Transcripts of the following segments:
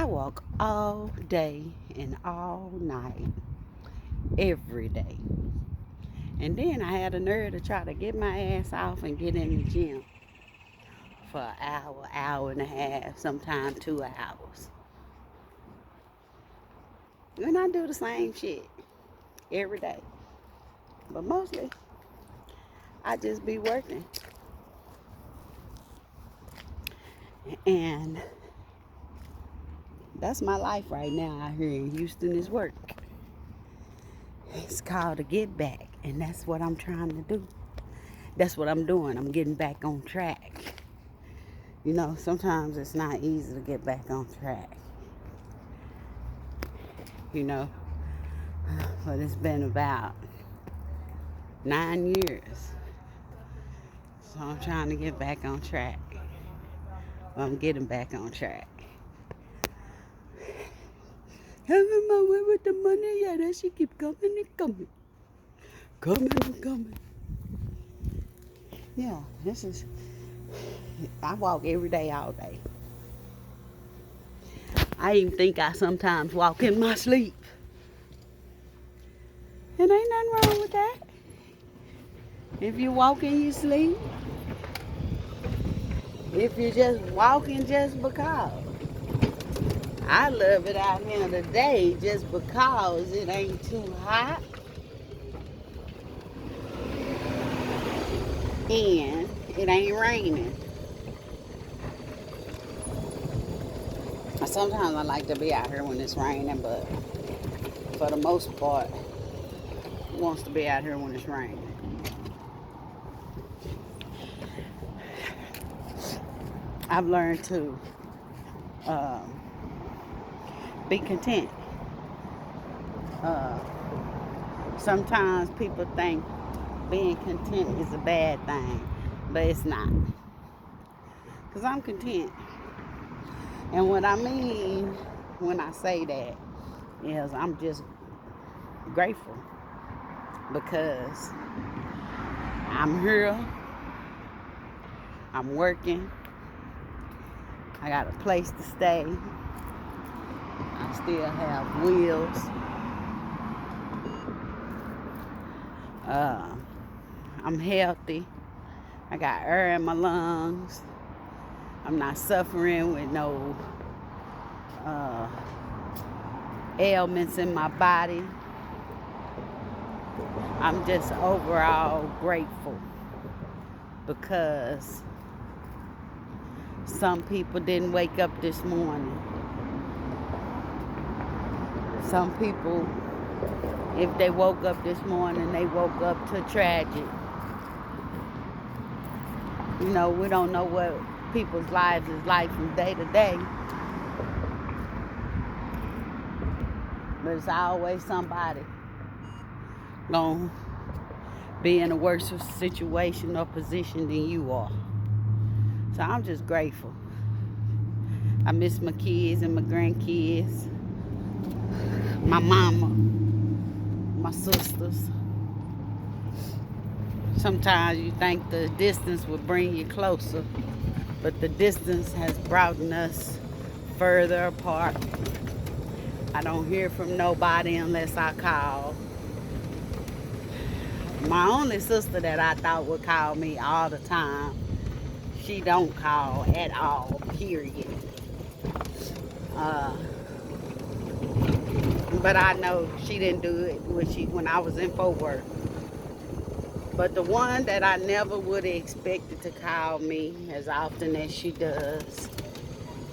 I walk all day and all night, every day. And then I had a nerve to try to get my ass off and get in the gym for an hour, hour and a half, sometimes 2 hours. And I do the same shit every day. But mostly, I just be working. And that's my life right now out here in Houston is work. It's called a get back, and that's what I'm trying to do. That's what I'm doing. I'm getting back on track. You know, sometimes it's not easy to get back on track. You know, but it's been about 9 years. So I'm trying to get back on track. Well, I'm getting back on track. Having my way with the money, yeah, that shit keep coming and coming. Coming and coming. Yeah, I walk every day, all day. I even think I sometimes walk in my sleep. And ain't nothing wrong with that. If you walk in your sleep, if you're just walking just because. I love it out here today just because it ain't too hot and it ain't raining. Sometimes I like to be out here when it's raining, but for the most part, it wants to be out here when it's raining. I've learned to be content. Sometimes people think being content is a bad thing, but it's not. Because I'm content. And what I mean when I say that is I'm just grateful because I'm here, I'm working, I got a place to stay, I still have wheels, I'm healthy, I got air in my lungs, I'm not suffering with no ailments in my body. I'm just overall grateful because some people didn't wake up this morning. Some people, if they woke up this morning, they woke up to tragic. You know, we don't know what people's lives is like from day to day. But it's always somebody gonna be in a worse situation or position than you are. So I'm just grateful. I miss my kids and my grandkids, my mama, my sisters. Sometimes you think the distance will bring you closer, but the distance has brought us further apart. I don't hear from nobody unless I call. My only sister that I thought would call me all the time, she don't call at all, period. But I know she didn't do it when I was in Fort Worth. But the one that I never would have expected to call me as often as she does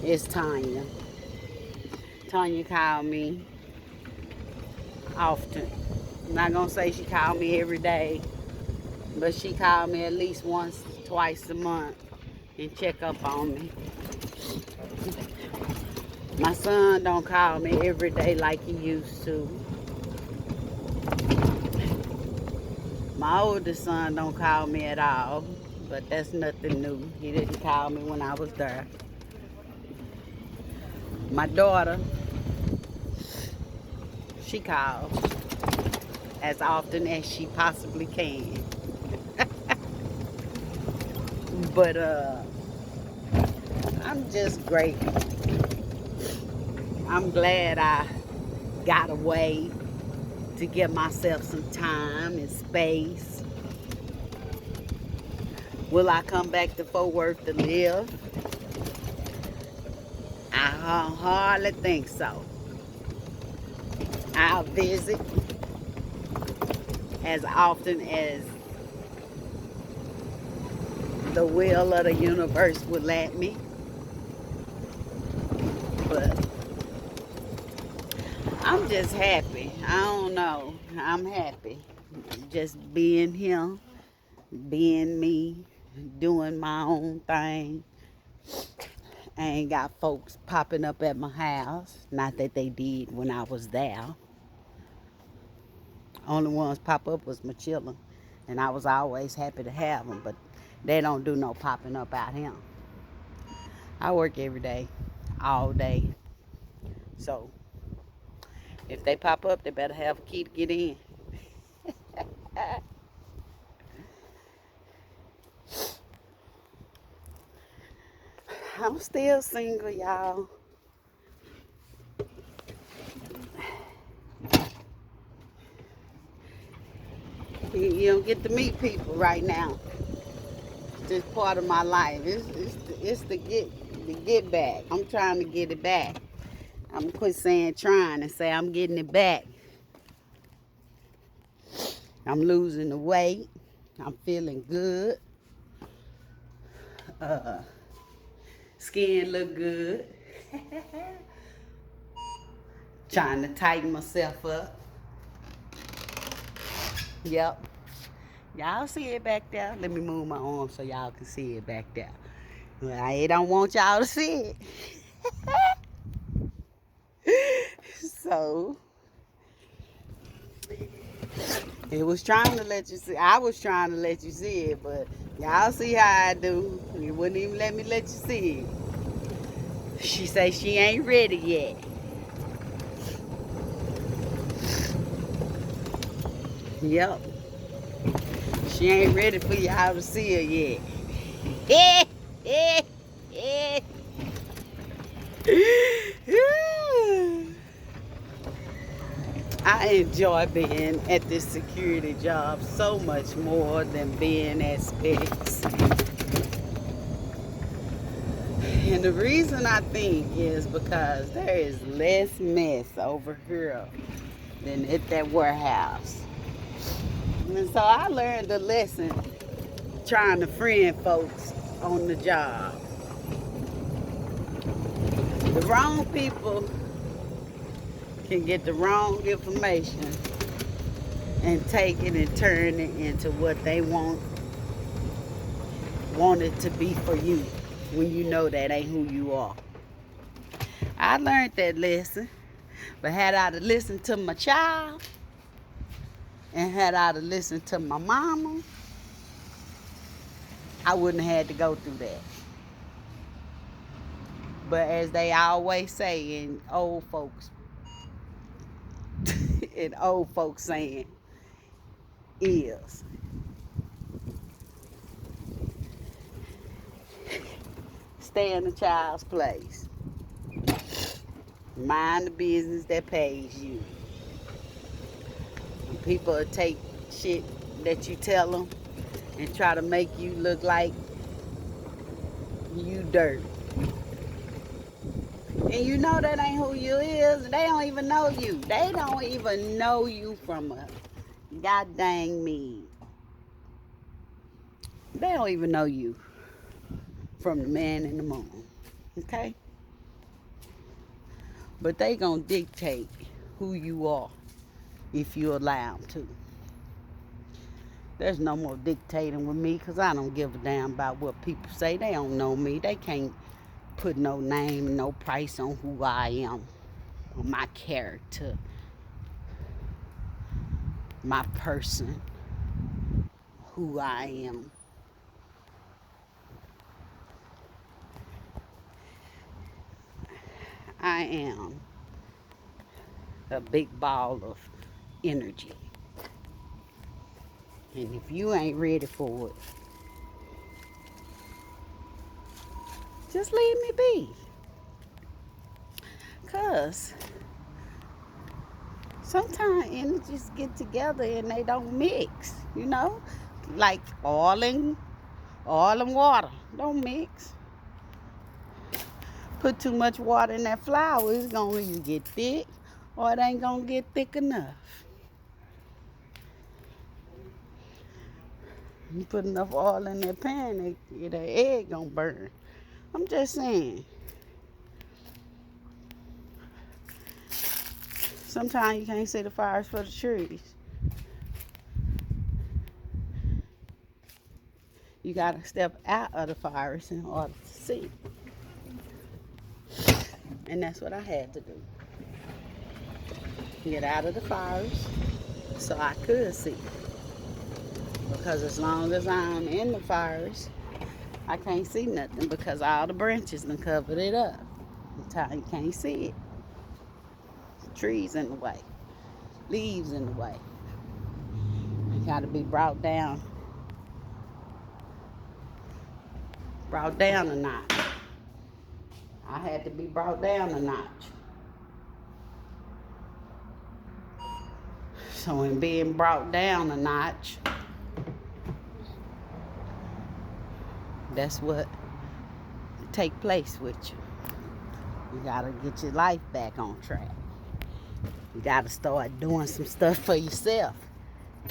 is Tanya. Tanya called me often. I'm not gonna say she called me every day, but she called me at least once, twice a month and check up on me. My son don't call me every day like he used to. My oldest son don't call me at all, but that's nothing new. He didn't call me when I was there. My daughter, she calls as often as she possibly can. But I'm just grateful. I'm glad I got away to give myself some time and space. Will I come back to Fort Worth to live? I hardly think so. I'll visit as often as the will of the universe would let me. But I'm just happy. I don't know. I'm happy. Just being here, being me, doing my own thing. I ain't got folks popping up at my house. Not that they did when I was there. Only ones pop up was my children. And I was always happy to have them. But they don't do no popping up out here. I work every day, all day. So if they pop up, they better have a key to get in. I'm still single, y'all. You don't get to meet people right now. This part of my life. It's the get back. I'm trying to get it back. I'm gonna quit saying trying and say I'm getting it back. I'm losing the weight. I'm feeling good. Skin look good. Trying to tighten myself up. Yep. Y'all see it back there? Let me move my arm so y'all can see it back there. Well, I don't want y'all to see it. So, it was trying to let you see. I was trying to let you see it, but y'all see how I do. You wouldn't even let me let you see it. She say she ain't ready yet. Yep. She ain't ready for y'all to see her yet. I enjoy being at this security job so much more than being at Specs. And the reason I think is because there is less mess over here than at that warehouse. And so I learned a lesson trying to friend folks on the job. The wrong people can get the wrong information and take it and turn it into what they want it to be for you when you know that ain't who you are. I learned that lesson, but had I to listen to my child and had I to listen to my mama, I wouldn't have had to go through that. But as they always say in old folks, in old folks saying is, stay in the child's place. Mind the business that pays you. People will take shit that you tell them and try to make you look like you dirt. And you know that ain't who you is. They don't even know you. They don't even know you from a god dang me. They don't even know you from the man in the moon. Okay? But they gonna dictate who you are if you allow them to. There's no more dictating with me because I don't give a damn about what people say. They don't know me. They can't put no name, no price on who I am, or my character, my person, who I am. I am a big ball of energy. And if you ain't ready for it, just leave me be. Because sometimes energies get together and they don't mix, you know? Like oil and water don't mix. Put too much water in that flour, it's gonna either get thick or it ain't gonna get thick enough. You put enough oil in that pan, the egg gonna burn. I'm just saying. Sometimes you can't see the fires for the trees. You gotta step out of the fires in order to see. And that's what I had to do. Get out of the fires so I could see. Because as long as I'm in the fires, I can't see nothing because all the branches done covered it up. You can't see it. Trees in the way. Leaves in the way. You gotta be brought down. Brought down a notch. I had to be brought down a notch. So in being brought down a notch, that's what take place with you. You gotta get your life back on track. You gotta start doing some stuff for yourself.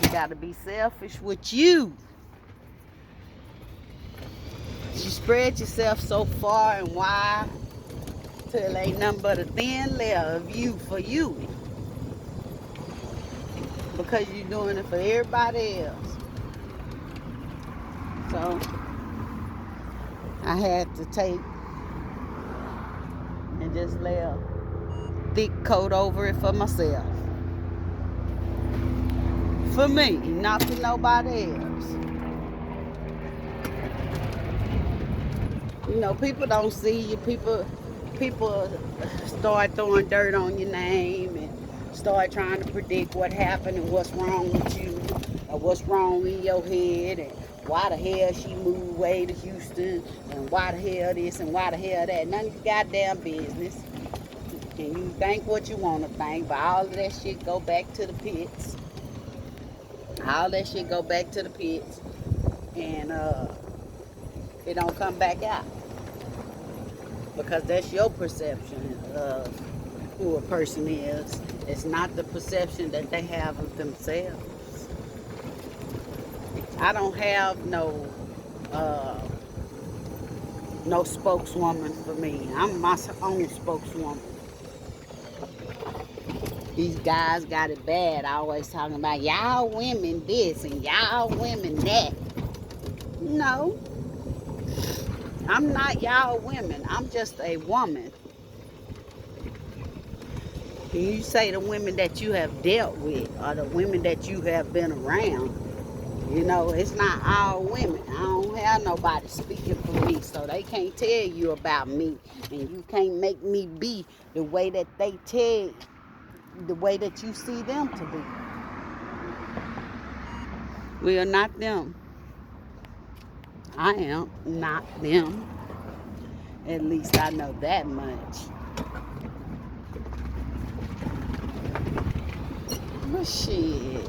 You gotta be selfish with you. You spread yourself so far and wide till ain't nothing but a thin layer of you for you. Because you're doing it for everybody else. So I had to take and just lay a thick coat over it for myself. For me, not for nobody else. You know, people don't see you. People start throwing dirt on your name and start trying to predict what happened and what's wrong with you or what's wrong in your head and why the hell she moved away to Houston and why the hell this and why the hell that. None of your goddamn business. And you think what you want to think, but all of that shit go back to the pits. All that shit go back to the pits, and it don't come back out because that's your perception of who a person is. It's not the perception that they have of themselves. I don't have no spokeswoman for me. I'm my own spokeswoman. These guys got it bad, always talking about y'all women this and y'all women that. No, I'm not y'all women. I'm just a woman. You say the women that you have dealt with or the women that you have been around, you know, it's not all women. I don't have nobody speaking for me, so they can't tell you about me. And you can't make me be the way that they tell, the way that you see them to be. We are not them. I am not them. At least I know that much. But shit,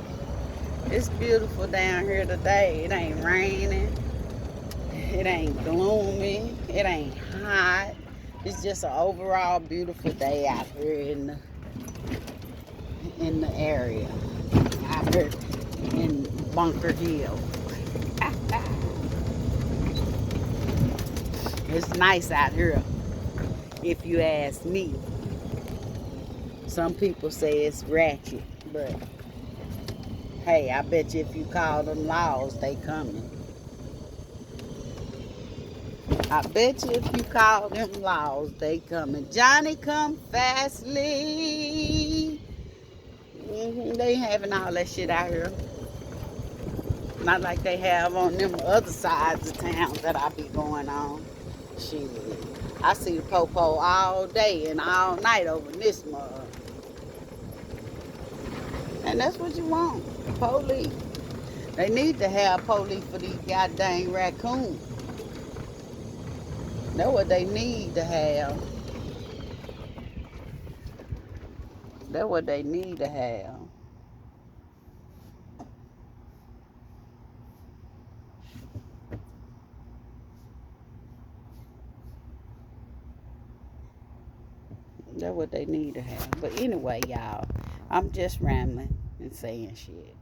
it's beautiful down here today. It ain't raining. It ain't gloomy. It ain't hot. It's just an overall beautiful day out here in the area. Out here in Bunker Hill. It's nice out here, if you ask me. Some people say it's ratchet, but hey, I bet you if you call them laws, they coming. I bet you if you call them laws, they coming. Johnny come fastly. They ain't having all that shit out here. Not like they have on them other sides of town that I be going on. Shit. I see the popo all day and all night over this mug. And that's what you want. Police. They need to have police for these goddamn raccoons. That's what they need to have. That's what they need to have. That's what they need to have. But anyway, y'all, I'm just rambling and saying shit.